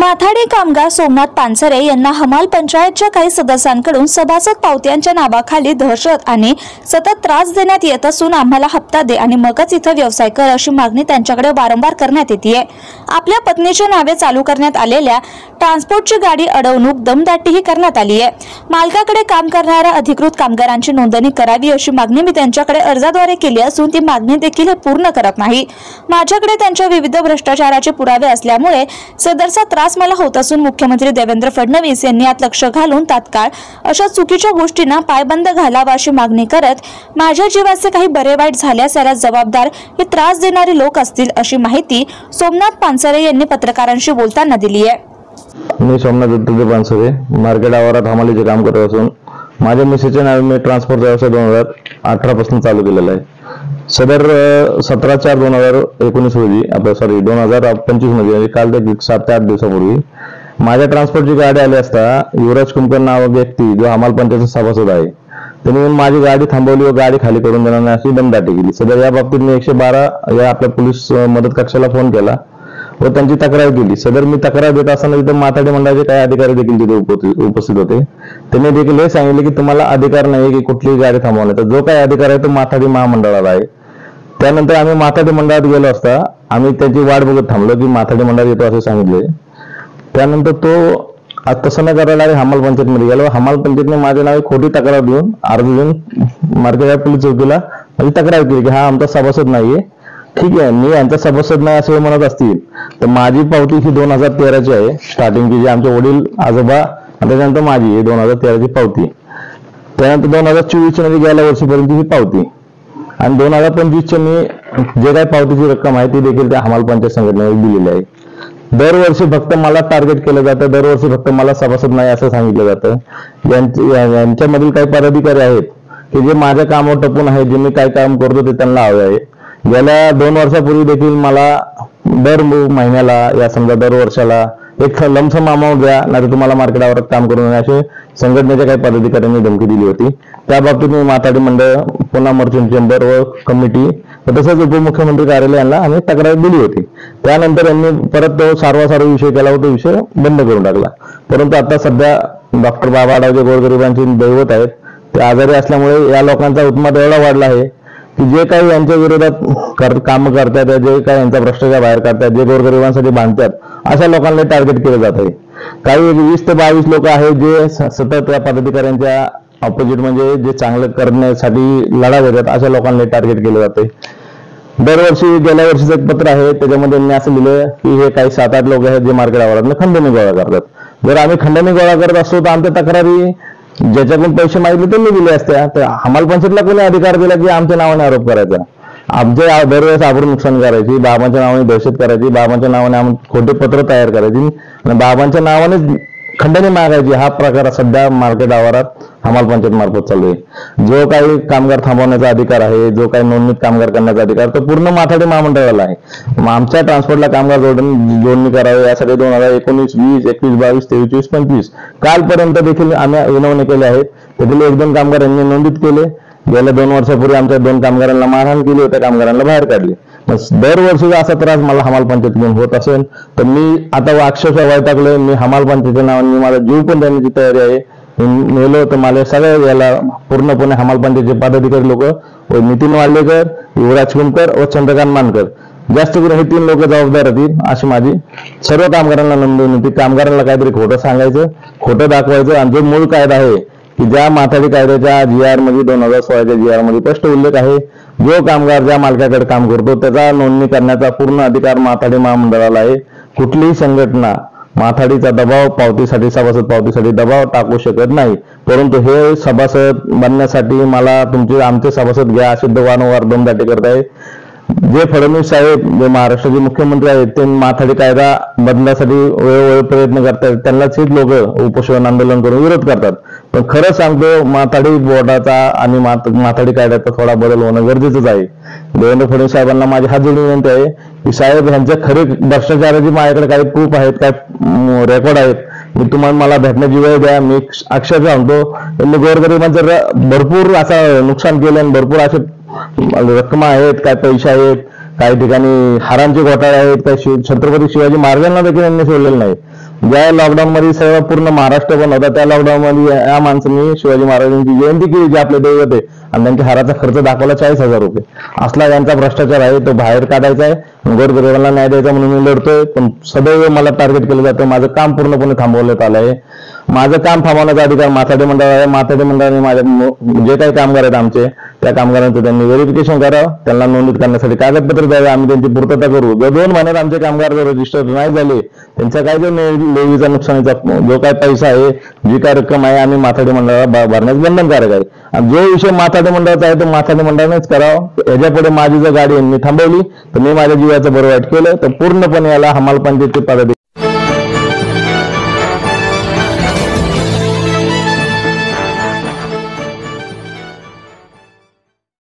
माथाडी कामगार सोमनाथ पानसरे यांना हमाल पंचायतच्या काही सदस्यांकडून सभासद पावत्यांच्या नावाखाली दहशत आणि सतत त्रास देण्यात येत असून आम्हाला हप्ता दे आणि मगच इथं व्यवसाय कर अशी मागणी त्यांच्याकडे वारंवार करण्यात येते। आपल्या पत्नीच्या नावे चालू करण्यात आलेल्या ट्रान्सपोर्टची गाडी अडवणूक दमदाटीही करण्यात आली आहे। मालकाकडे काम करणाऱ्या अधिकृत कामगारांची नोंदणी करावी अशी मागणी मी त्यांच्याकडे अर्जाद्वारे केली असून ती मागणी देखील हे पूर्ण करत नाही। माझ्याकडे त्यांच्या विविध भ्रष्टाचाराचे पुरावे असल्यामुळे सदरचा त्रास मला होत असून मुख्यमंत्री देवेंद्र फडणवीस यांनी यात लक्ष घालून तात्काळ अशा चुकीच्या गोष्टींना पायबंद घालावा अशी मागणी करत माझ्या जीवाचे काही बरे वाईट झाल्यास याला जबाबदार हे त्रास देणारे लोक असतील अशी माहिती सोमनाथ पानसरे यांनी पत्रकारांशी बोलताना दिली आहे। मी सोमनाथ दत्तात्रय पानसरे मार्केट आवारात हमालीचे काम करत असून माझ्या मिसेसच्या नावे मी ट्रान्सपोर्ट व्यवसाय 2018 पासून चालू केलेला आहे। सदर 17/4/2019 रोजी 2025 मध्ये काल ते 7 ते 8 दिवसापूर्वी माझ्या ट्रान्सपोर्टची गाडी आली असता युवराज कुमकर नावाचा व्यक्ती जो हमाल पंचायतचा सभासद आहे त्यांनी माझी गाडी थांबवली व गाडी खाली करून देणार अशी दमदाटी केली। सदर या बाबतीत मी 112 या आपल्या पोलीस मदत कक्षाला फोन केला व त्यांची तक्रार केली। सदर मी तक्रार देत असताना तिथे माथाडी मंडळाचे काही अधिकारी देखील तिथे उपस्थित होते। त्यांनी देखील हे सांगितले की तुम्हाला अधिकार नाही की कुठलीही गाडी थांबवण्याचा, जो काही अधिकार आहे तो माथाडी महामंडळाला आहे। त्यानंतर आम्ही माथाडी मंडळात गेलो असता आम्ही त्याची वाट बघत थांबलो की माथाडी मंडळ येतो असे सांगितले। त्यानंतर तो तसं न करायला हमाल पंचायतमध्ये गेलो। हमाल पंचायतने माझ्या नावे खोटी तक्रार देऊन अर्ज देऊन मार्केट पोलीस चौकीला माझी तक्रार केली की हा आमचा सभासद नाहीये। ठीक आहे, मी यांचा सभासद नाही असे म्हणत असतील तर माझी पावती ही 2013ची आहे स्टार्टिंगची, जी आमचे वडील आजोबा त्याच्यानंतर माझी 2013ची पावती। त्यानंतर 2024 मध्ये गेल्या वर्षीपर्यंतची ही पावती आणि 2025 मी जे काही पावतीची रक्कम आहे ती देखील त्या हमाल पंचायत संघटनेने दिलेली आहे। दरवर्षी फक्त मला टार्गेट केलं जातं, दरवर्षी फक्त मला सभासद नाही असं सांगितलं जातं। यांच्यामधील काही पदाधिकारी आहेत की जे माझ्या कामावर टपून आहे, जे मी काय काम करतो ते त्यांना हवे आहे। गेल्या 2 वर्षापूर्वी देखील मला दर महिन्याला या समजा दर वर्षाला एक लमसम अमाऊंट द्या नाही तुम्हाला मार्केट आवारात काम करून असे संघटनेच्या काही पदाधिकाऱ्यांनी धमकी दिली होती। त्या बाबतीत मी माथाडी मंडळ, पुन्हा मर्चंट चेंबर व कमिटी तसंच उपमुख्यमंत्री कार्यालयाला आम्ही तक्रार दिली होती। त्यानंतर यांनी परत तो सारवा विषय केला व तो विषय बंद करून टाकला। परंतु आता सध्या डॉक्टर बाबा आढाव गोरगरिबांची दैवत आहेत, ते आजारी असल्यामुळे या लोकांचा उत्माद एवढा वाढला आहे की जे काही यांच्या विरोधात काम करतात, जे काही यांचा भ्रष्टाचार बाहेर काढतात, जे गोरगरिबांसाठी बांधतात अशा लोकांना टार्गेट केलं जात आहे। काही 20 ते 22 लोक आहेत जे सतत या पदाधिकाऱ्यांच्या ऑपोजिट म्हणजे जे चांगलं करण्यासाठी लढा देतात अशा लोकांना टार्गेट केलं जाते। दरवर्षी गेल्या वर्षीचं एक पत्र आहे त्याच्यामध्ये त्यांनी असं लिहिलं की हे काही 7-8 लोक आहेत जे मार्केट आवारात खंडणी गोळा करतात। जर आम्ही खंडणी गोळा करत असतो तर आमच्या तक्रारी ज्याच्याकडून पैसे मागितले त्यांनी दिले असत्या, तर हमाल पंचायतला कोणी अधिकार दिला की आमच्या नावाने आरोप करायचा, आमचे दरवेळेस आबरू नुकसान करायची, बाबांच्या नावाने दहशत करायची, बाबांच्या नावाने आम्ही खोटे पत्र तयार करायची आणि बाबांच्या नावाने खंडणी मागायची। हा प्रकार सध्या मार्केट आवारात हमाल पंचायत मार्फत चालू आहे। जो काही कामगार थांबवण्याचा अधिकार आहे, जो काही नोंदणीत कामगार करण्याचा अधिकार तो पूर्ण माथाडी महामंडळाला आहे। आमच्या ट्रान्सपोर्टला कामगार जोडणी करावे यासाठी 2019, 20, 21, 22, 23, 24, 25 कालपर्यंत देखील आम्ही विनवणी केले आहेत। त्यातील 1-2 कामगार यांनी नोंदीत केले। गेल्या 2 वर्षापूर्वी आमच्या 2 कामगारांना मारहाण केली होत्या, कामगारांना बाहेर काढले। दरवर्षी असा त्रास मला हमाल पंचायतीतून होत असेल तर मी आता अक्षरशः वैतागलोय। मी हमाल पंचायतीच्या नावाने माझा जीव पण देण्याची तयारी आहे। नेलो तर मला सगळ्या याला पूर्णपणे हमाल पंचायतीचे पदाधिकारी लोक नितीन वाल्लेकर, युवराज कुमकर व चंद्रकांत मानकर जास्त करून हे 3 लोक जबाबदार होतील अशी माझी सर्व कामगारांना नोंदवून होती। कामगारांना काहीतरी खोटं सांगायचं, खोटं दाखवायचं आणि जो मूळ कायदा आहे की ज्या माथाडी कायद्याच्या GR मध्ये 2016च्या GR मध्ये स्पष्ट उल्लेख आहे, जो कामगार ज्या मालकाकडे काम करतो त्याचा नोंदणी करण्याचा पूर्ण अधिकार माथाडी महामंडळाला आहे। कुठलीही संघटना माथाडीचा दबाव पावतीसाठी, सभासद पावतीसाठी दबाव टाकू शकत नाही। परंतु हे सभासद बनण्यासाठी मला आमचे सभासद घ्या असे वारंवार दमदाटी करत आहे। जे फडणवीस साहेब जे महाराष्ट्राचे मुख्यमंत्री आहेत ते माथाडी कायदा बदलण्यासाठी वेळोवेळी प्रयत्न करतात, त्यांनाच हेच लोक उपोषण आंदोलन करून विरोध करतात। पण खरं सांगतो माथाडी बोर्डाचा आणि माथाडी कायद्याचा थोडा बदल होणं गरजेचंच आहे। देवेंद्र फडणवीस साहेबांना माझी हात जोडून विनंती आहे की साहेब यांच्या खरे भ्रष्टाचाराची माझ्याकडे काही प्रूफ आहेत, काय रेकॉर्ड आहेत, मी तुम्हाला मला भेटण्याची वेळ द्या। मी अक्षरशः सांगतो त्यांनी गोरगरिबांचं भरपूर असं नुकसान केलं आणि भरपूर असे रक्कम आहेत, काय पैसे आहेत, काही ठिकाणी हारांचे घोटाळे आहेत, काही छत्रपती शिवाजी महाराजांना देखील यांनी सोडलेले नाही। ज्या लॉकडाऊन मध्ये सगळं पूर्ण महाराष्ट्र बंद होता, त्या लॉकडाऊन मध्ये या माणसांनी शिवाजी महाराजांची जयंती केली, जे आपले दैवत आहे, आणि त्यांच्या हाराचा खर्च दाखवला 40,000 रुपये. असला यांचा भ्रष्टाचार आहे, तो बाहेर काढायचा आहे. गोरगरिबांना न्याय द्यायचा म्हणून मी लढतोय, पण सदैव मला टार्गेट केलं जातं. माझं काम पूर्णपणे थांबवण्यात आलं आहे. माझं काम थांबवण्याचा अधिकार माथाडी मंडळ आहे. माथाडी मंडळाने माझ्या जे काही कामगार आहेत आमचे, त्या कामगारांचं त्यांनी व्हेरिफिकेशन करावं, त्यांना नोंदणी करण्यासाठी कागदपत्र द्यावे, आम्ही त्यांची पूर्तता करू. जर 2 महिन्यात आमचे कामगार जर रजिस्टर नाही झाले, त्यांचा काय जो लेवीचा नुकसानीचा जो काय पैसा आहे, जी काय रक्कम आहे, आम्ही माथाडी मंडळाला भरण्यास बंधनकारक आहे. आणि जो विषय माथाडी मंडळाचा आहे तो माथाडी मंडळानेच करावा. याच्यापुढे माझी जर गाडी यांनी थांबवली तर मी माझ्या जीवाचं बरं वाईट केलं तर पूर्णपणे याला हमाल पंचायतचे पदाधिकारी